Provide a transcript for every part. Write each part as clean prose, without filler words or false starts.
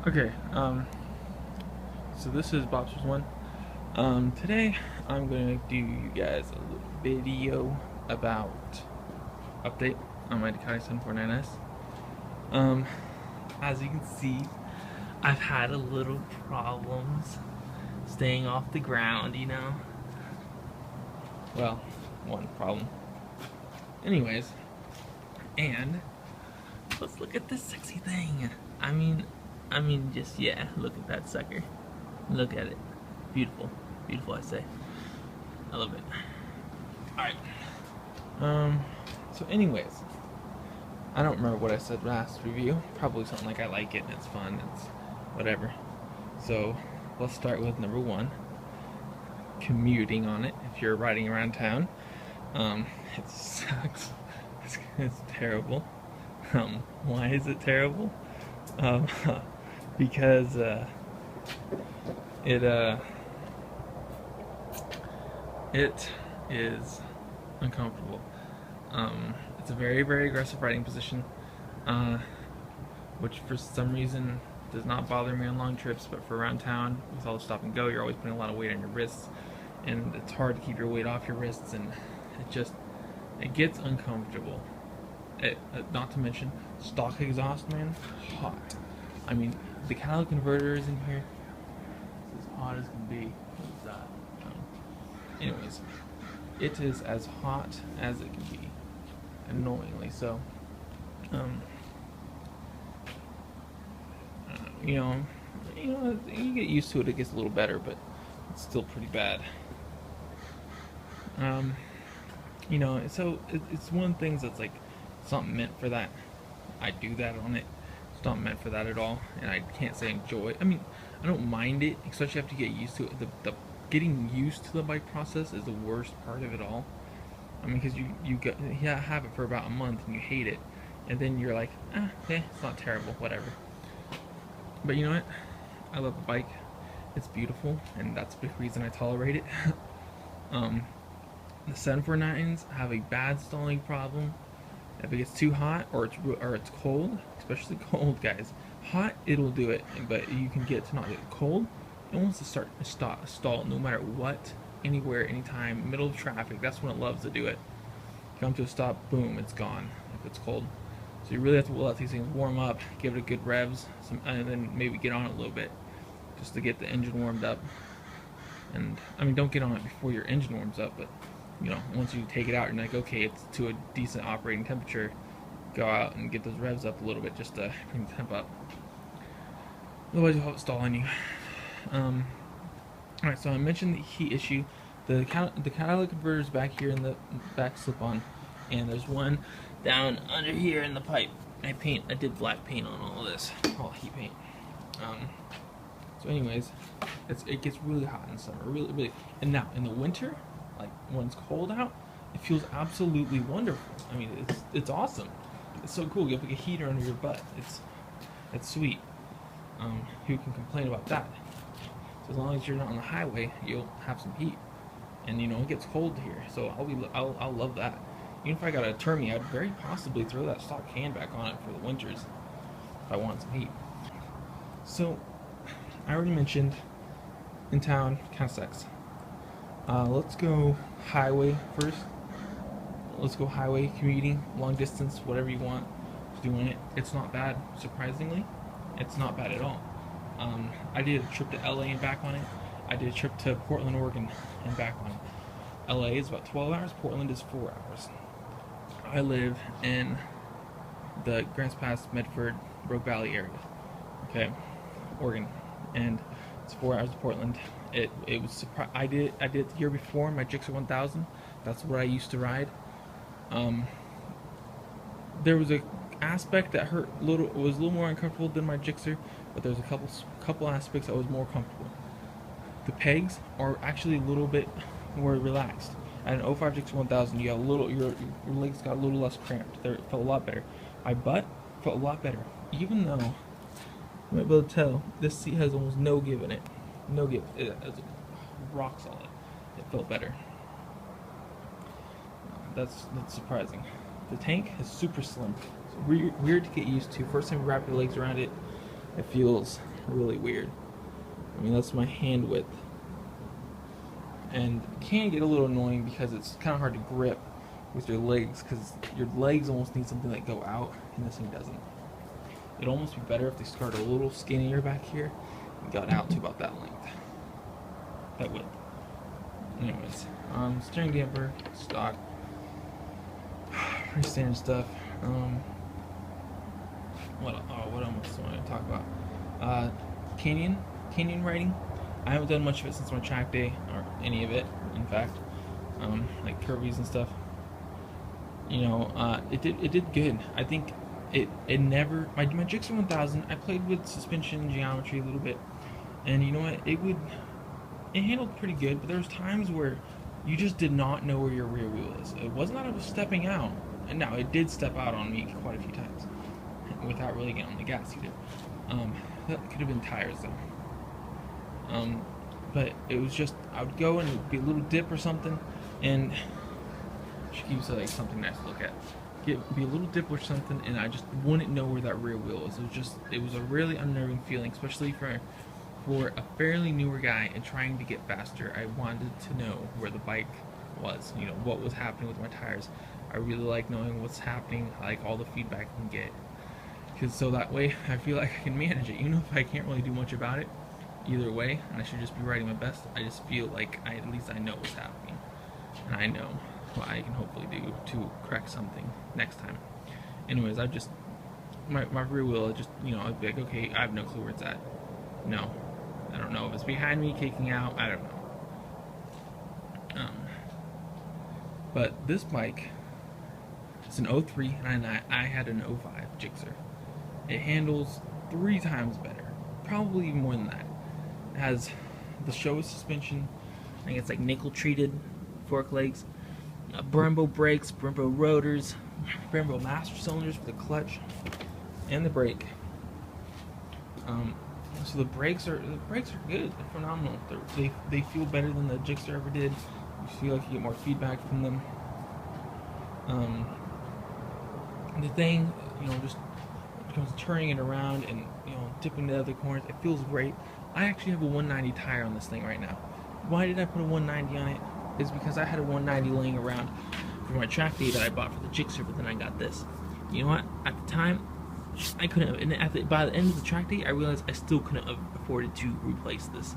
Okay, so this is Bobster's One. Today I'm gonna do you guys a little video about update on my Ducati 749s. As you can see, I've had a little problems staying off the ground, you know? Well, one problem. Anyways, and let's look at this sexy thing. I mean, just, yeah, look at that sucker. Look at it. Beautiful. Beautiful, I say. I love it. Alright. So anyways, I don't remember what I said last review. Probably something like I like it and it's fun, it's whatever. So, let's start with number one. Commuting on it, if you're riding around town. It sucks. It's terrible. Why is it terrible? Because it is uncomfortable. It's a very, very aggressive riding position, which for some reason does not bother me on long trips, but for around town with all the stop and go, you're always putting a lot of weight on your wrists, and it's hard to keep your weight off your wrists, and it gets uncomfortable. Not to mention stock exhaust, man, hot. I mean, the catalytic converter is in here. It's as hot as can be. What's that? Anyways, it is as hot as it can be, annoyingly so. You get used to it. It gets a little better, but it's still pretty bad. So it's one of the things that's like, it's not meant for that. I do that on it. It's not meant for that at all, and I can't say enjoy. I mean, I don't mind it, especially after you get used to it. The getting used to the bike process is the worst part of it all. I mean, because you have it for about a month and you hate it, and then you're like, it's not terrible, whatever. But you know what? I love the bike. It's beautiful, and that's a big reason I tolerate it. The 749s have a bad stalling problem. If it gets too hot or it's cold, especially cold, guys. Hot, it'll do it, but you can get to not get cold. It wants to stall no matter what, anywhere, anytime, middle of traffic. That's when it loves to do it. Come to a stop, boom, it's gone if it's cold. So you really have to let these things warm up, give it a good revs, and then maybe get on it a little bit, just to get the engine warmed up. And I mean, don't get on it before your engine warms up, but once you take it out, you're like, okay, it's to a decent operating temperature. Go out and get those revs up a little bit just to bring the temp up. Otherwise, you'll have it stall on you. Alright, so I mentioned the heat issue. The catalytic converter is back here in the back slip-on, and there's one down under here in the pipe. I did black paint on all of this, all heat paint. So anyways, it gets really hot in the summer, really, really. And now in the winter, like when it's cold out, it feels absolutely wonderful. I mean, it's awesome. It's so cool. You have like a heater under your butt. It's sweet. Who can complain about that? So as long as you're not on the highway, you'll have some heat. And it gets cold here, so I'll love that. Even if I got a Termi, I'd very possibly throw that stock can back on it for the winters if I want some heat. So I already mentioned in town kind of sucks. Let's go highway first. Let's go highway, commuting, long distance, whatever you want. Doing it. It's not bad, surprisingly. It's not bad at all. I did a trip to LA and back on it. I did a trip to Portland, Oregon and back on it. LA is about 12 hours, Portland is 4 hours. I live in the Grants Pass, Medford, Rogue Valley area. Okay, Oregon. And it's 4 hours to Portland. It was I did it the year before, my Gixxer 1000. That's what I used to ride. There was a aspect that was a little more uncomfortable than my Gixxer, but there's a couple aspects that was more comfortable. The pegs are actually a little bit more relaxed. At an 05 Gixxer 1000, you got your legs got a little less cramped. It felt a lot better. My butt felt a lot better, even though you might be able to tell this seat has almost no give in it. No give. It's rock solid. It felt better. That's surprising. The tank is super slim. It's weird to get used to. First time you wrap your legs around it, it feels really weird. I mean, that's my hand width. And it can get a little annoying because it's kind of hard to grip with your legs, because your legs almost need something that go out, and this thing doesn't. It'd almost be better if they started a little skinnier back here and got out to about that length, that width. Anyways, steering damper, stock, pretty standard stuff. What else do I want to talk about? Canyon riding. I haven't done much of it since my track day, or any of it, in fact. Like curvies and stuff. You know, it did good. I think it never, my Gixxer 1000, I played with suspension geometry a little bit, and you know what, it handled pretty good, but there was times where you just did not know where your rear wheel is. It wasn't that it was stepping out, and now it did step out on me quite a few times without really getting on the gas either. That could have been tires though. But it was just, I would go and it would be a little dip or something, and she keeps like something nice to look at. Be a little dip or something, and I just wouldn't know where that rear wheel was. It was a really unnerving feeling, especially for a fairly newer guy and trying to get faster. I wanted to know where the bike was, you know, what was happening with my tires. I really like knowing what's happening, I like all the feedback I can get, because so that way I feel like I can manage it, even if I can't really do much about it. Either way, and I should just be riding my best. I just feel like at least I know what's happening, and I know what I can hopefully do to correct something next time. Anyways, my rear wheel, just, you know, I'd be like, okay, I have no clue where it's at. No, I don't know if it's behind me, kicking out, I don't know. But this bike, it's an 03, and I had an 05 Gixxer. It handles 3 times better, probably even more than that. It has the Showa suspension, I think it's like nickel treated fork legs, Brembo brakes, Brembo rotors, Brembo master cylinders for the clutch and the brake. So the brakes are good. They're phenomenal. They feel better than the Gixxer ever did. You feel like you get more feedback from them. The thing, you know, just comes turning it around and, you know, dipping the other corners. It feels great. I actually have a 190 tire on this thing right now. Why did I put a 190 on it? Is because I had a 190 laying around for my track day that I bought for the Gixxer, but then I got this. You know what? At the time, I couldn't have, and by the end of the track day, I realized I still couldn't have afforded to replace this.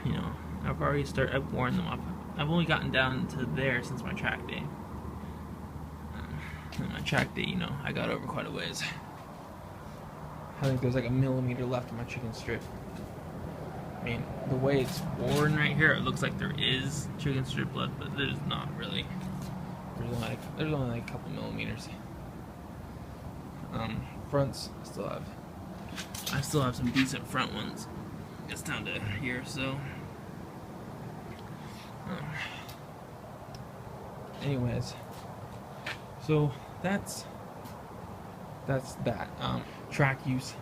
You know, I've worn them up. I've only gotten down to there since my track day. And my track day, you know, I got over quite a ways. I think there's like a millimeter left of my chicken strip. I mean, the way it's worn right here, it looks like there is chicken strip left, but there's not really. There's only like a couple millimeters. Fronts, I still have some decent front ones. It's down to here, so. Anyways, so that's that. Track use.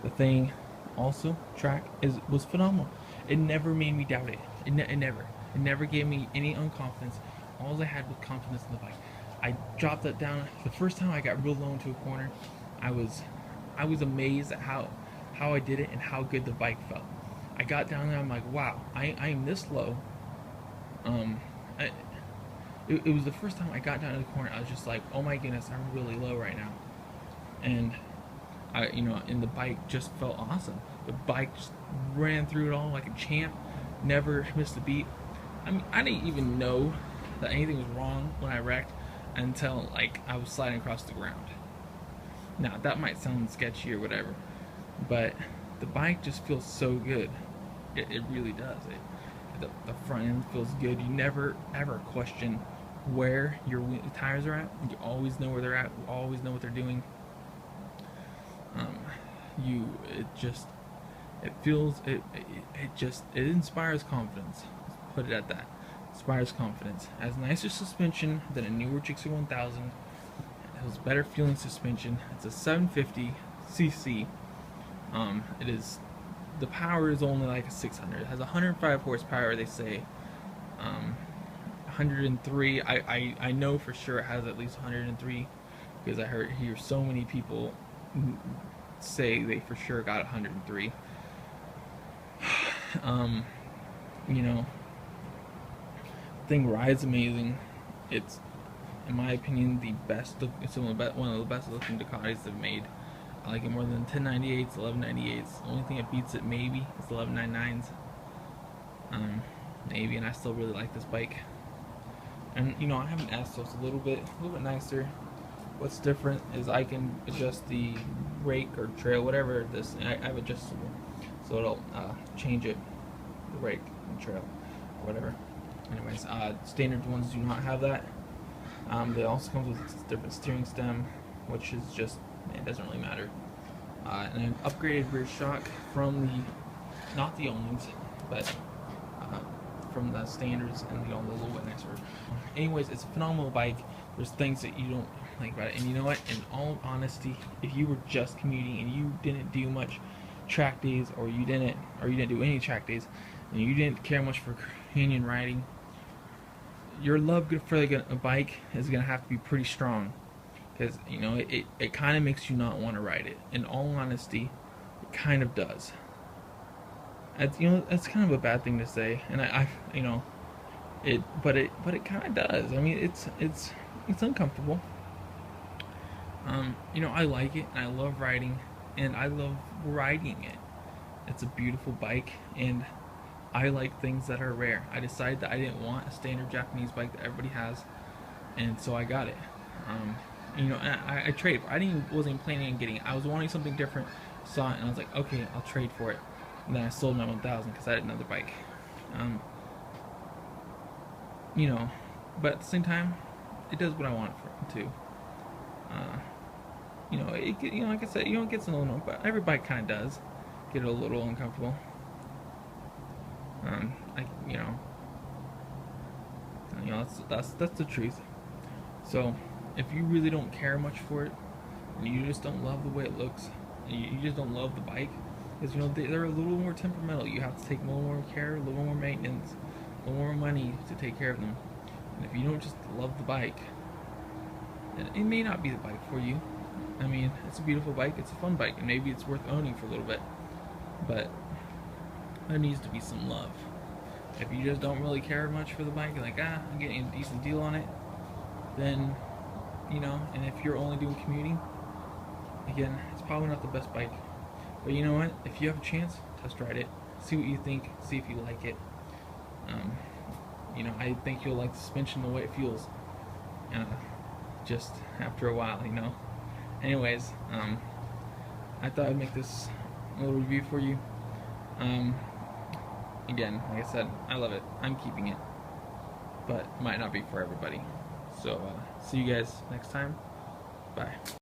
The thing, also, track was phenomenal. It never made me doubt it. It never gave me any unconfidence. All I had was confidence in the bike. I dropped that down. The first time I got real low into a corner, I was amazed at how I did it and how good the bike felt. I got down there, I'm like, wow, I am this low. It was the first time I got down to the corner, I was just like, oh my goodness, I'm really low right now. And and the bike just felt awesome. The bike just ran through it all like a champ, never missed a beat. I mean, I didn't even know that anything was wrong when I wrecked until like I was sliding across the ground. Now that might sound sketchy or whatever, but the bike just feels so good. It really does. The front end feels good. You never ever question where your tires are at. You always know where they're at. You always know what they're doing. It inspires confidence. Let's put it at that. Inspires confidence. It has nicer suspension than a newer Gixxer 1000. It has better feeling suspension. It's a 750 cc. The power is only like a 600. It has 105 horsepower, they say. 103. I know for sure it has at least 103 because I hear so many people say they for sure got 103. You know, thing rides amazing. It's, in my opinion, the best. It's one of the best looking Ducatis they've made. I like it more than 1098s, 1198s. The only thing that beats it maybe is the 1199s. Maybe, and I still really like this bike. And you know, I have an S, so it's a little bit nicer. What's different is I can adjust the rake or trail, whatever this. I have adjustable, so it'll change it, the rake and trail, or whatever. Anyways, standard ones do not have that. They also come with a different steering stem, which is just, it doesn't really matter. And an upgraded rear shock from the, not the Ownings, but from the standards, and you know, a little bit nicer. Anyways, it's a phenomenal bike. There's things that you don't like about it, and you know what? In all honesty, if you were just commuting and you didn't do much track days, or you didn't do any track days, and you didn't care much for canyon riding, your love for a bike is gonna have to be pretty strong, because you know it kind of makes you not want to ride it. In all honesty, it kind of does. You know, that's kind of a bad thing to say, and I you know, but it kind of does. I mean, it's uncomfortable. You know, I like it, and I love riding, and I love riding it. It's a beautiful bike, and I like things that are rare. I decided that I didn't want a standard Japanese bike that everybody has, and so I got it. You know, I traded. Wasn't planning on getting it. I was wanting something different. Saw it, and I was like, okay, I'll trade for it. And then I sold my 1000 because I had another bike. You know, but at the same time, it does what I want it to. You know, you know, like I said, you know, it gets a little, but every bike kind of does get a little uncomfortable. You know, that's the truth. So, if you really don't care much for it, and you just don't love the way it looks, and you just don't love the bike, because you know they're a little more temperamental. You have to take a little more care, a little more maintenance, a little more money to take care of them. And if you don't just love the bike, then it may not be the bike for you. I mean, it's a beautiful bike, it's a fun bike, and maybe it's worth owning for a little bit, but there needs to be some love. If you just don't really care much for the bike, you're like, I'm getting a decent deal on it, then, you know, and if you're only doing commuting, again, it's probably not the best bike. But you know what? If you have a chance, test ride it. See what you think. See if you like it. You know, I think you'll like the suspension, the way it feels. Just after a while, you know. Anyways, I thought I'd make this a little review for you. Again, like I said, I love it. I'm keeping it. But it might not be for everybody. So, see you guys next time. Bye.